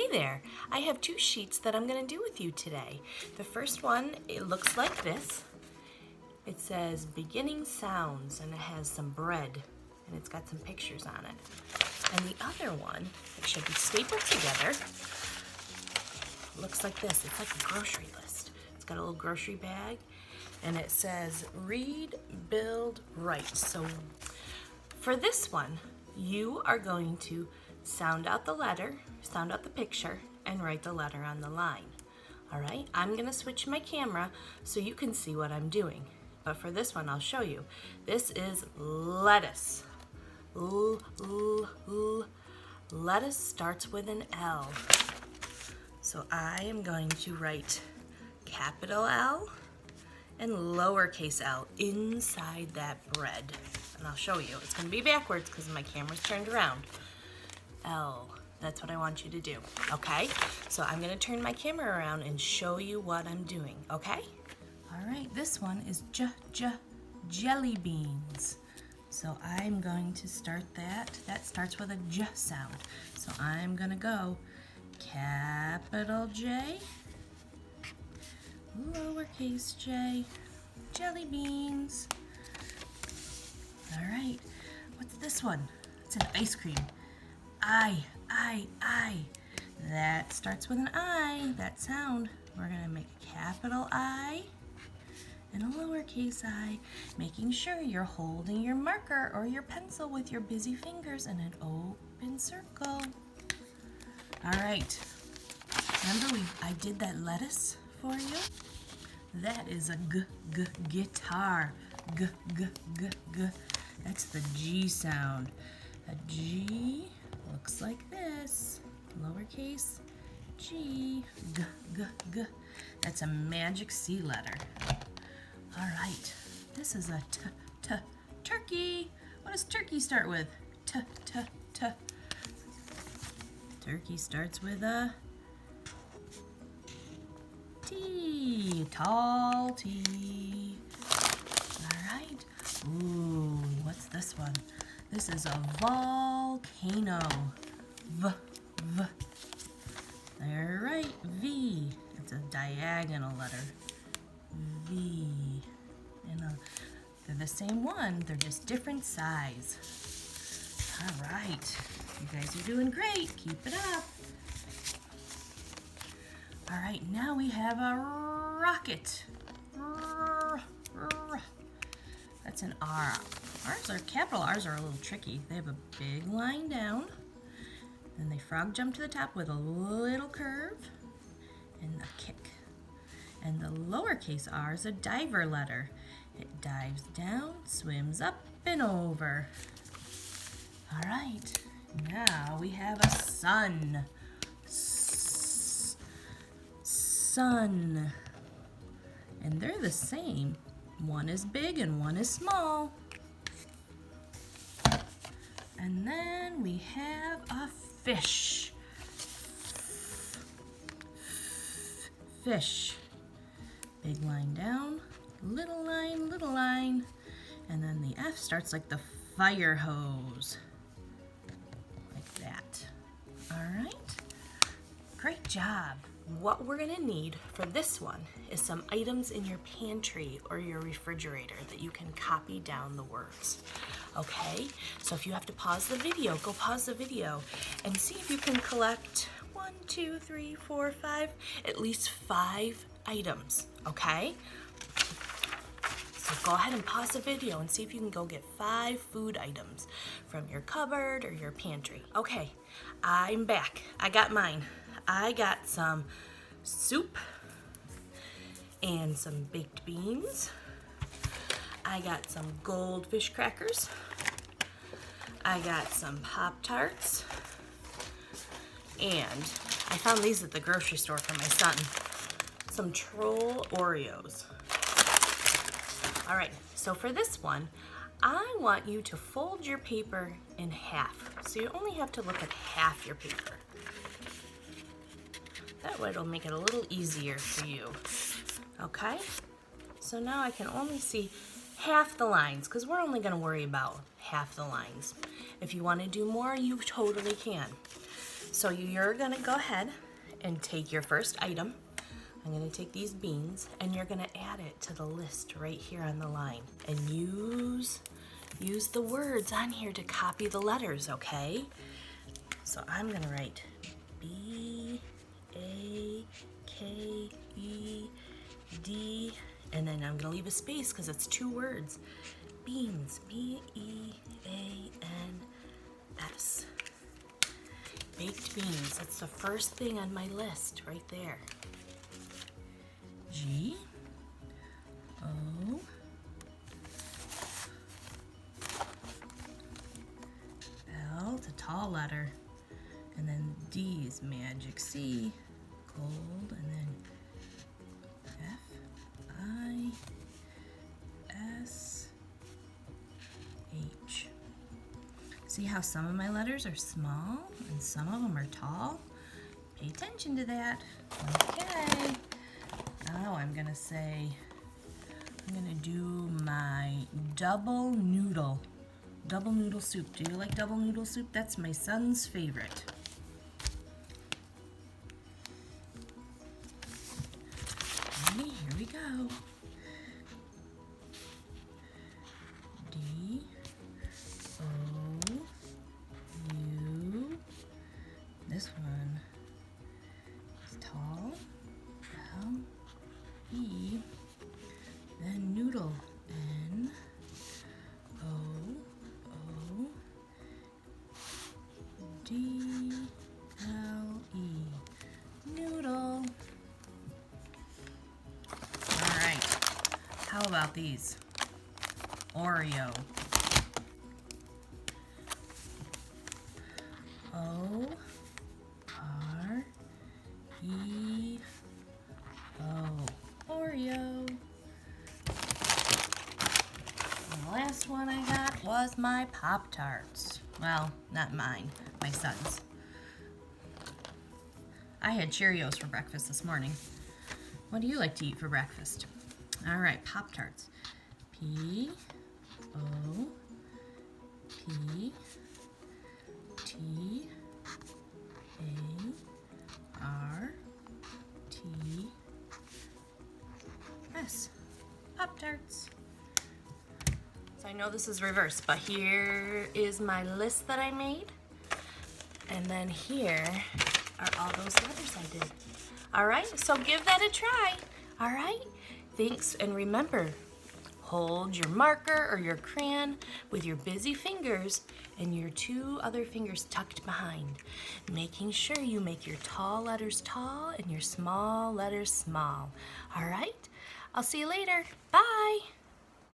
Hey there, I have two sheets that I'm going to do with you today. The first one, it looks like this. It says beginning sounds and it has some bread and it's got some pictures on it. And the other one, it should be stapled together. Looks like this, it's like a grocery list. It's got a little grocery bag and it says read, build, write. So for this one, you are going to sound out the letter, sound out the picture, and write the letter on the line. All right, I'm gonna switch my camera so you can see what I'm doing. But for this one, I'll show you. This is lettuce. Lettuce starts with an L. So I am going to write capital L and lowercase l inside that bread. And I'll show you. It's gonna be backwards because my camera's turned around. L, that's what I want you to do, okay? So I'm gonna turn my camera around and show you what I'm doing, okay? All right, this one is jelly beans. So I'm going to start that. That starts with a J sound. So I'm gonna go capital J, lowercase j, jelly beans. All right, what's this one? It's an ice cream. I. That starts with an I, that sound. We're gonna make a capital I and a lowercase I, making sure you're holding your marker or your pencil with your busy fingers in an open circle. All right, remember I did that lettuce for you? That is a guitar, g. That's the G sound. A G looks like this, lowercase g, g. That's a magic C letter. All right, this is a turkey. What does turkey start with? T. Turkey starts with a T, tall T. All right. Ooh, what's this one? This is a volcano. V. All right, V. It's a diagonal letter. V. And they're the same one. They're just different size. All right. You guys are doing great. Keep it up. All right, now we have a rocket. That's an R. Capital R's are a little tricky. They have a big line down, then they frog jump to the top with a little curve and a kick. And the lowercase r is a diver letter. It dives down, swims up and over. All right, now we have a sun. Sun. And they're the same. One is big and one is small. And then we have a fish. Fish. Big line down, little line. And then the F starts like the fire hose. Like that. All right. Great job. What we're gonna need for this one is some items in your pantry or your refrigerator that you can copy down the words. Okay, so if you have to pause the video, go pause the video and see if you can collect 1, 2, 3, 4, 5, at least 5 items, okay? So go ahead and pause the video and see if you can go get 5 food items from your cupboard or your pantry. Okay, I'm back. I got mine. I got some soup and some baked beans. I got some goldfish crackers. I got some Pop-Tarts. And I found these at the grocery store for my son. Some Troll Oreos. All right, so for this one, I want you to fold your paper in half. So you only have to look at half your paper. That way it'll make it a little easier for you. Okay? So now I can only see half the lines because we're only going to worry about half the lines. If you want to do more, you totally can. So you're gonna go ahead and take your first item. I'm gonna take these beans and you're gonna add it to the list right here on the line. And use the words on here to copy the letters, okay? So I'm gonna write B-A-K-E-D, and then I'm gonna leave a space because it's 2 words. Beans, B-E-A-N-S. Baked beans, that's the first thing on my list right there. G, O, L, it's a tall letter, and then D is magic, C, gold, and then F, I, S, H. See how some of my letters are small and some of them are tall? Pay attention to that. Okay. Now I'm gonna do my double noodle soup. Do you like double noodle soup? That's my son's favorite. Okay, here we go. D, O, U. This one is tall. L, E. Then noodle. N, O, O, D, L, E. Noodle. All right. How about these? Oreo. O, R, E, O. Oreo. And the last one I got was my Pop-Tarts. Well, not mine, my son's. I had Cheerios for breakfast this morning. What do you like to eat for breakfast? All right, Pop-Tarts. P, O, P, T, A, R, T, S. Pop-Tarts. So I know this is reversed, but here is my list that I made. And then here are all those letters I did. All right, so give that a try. All right, thanks. And remember, hold your marker or your crayon with your busy fingers and your 2 other fingers tucked behind, making sure you make your tall letters tall and your small letters small. All right, I'll see you later. Bye.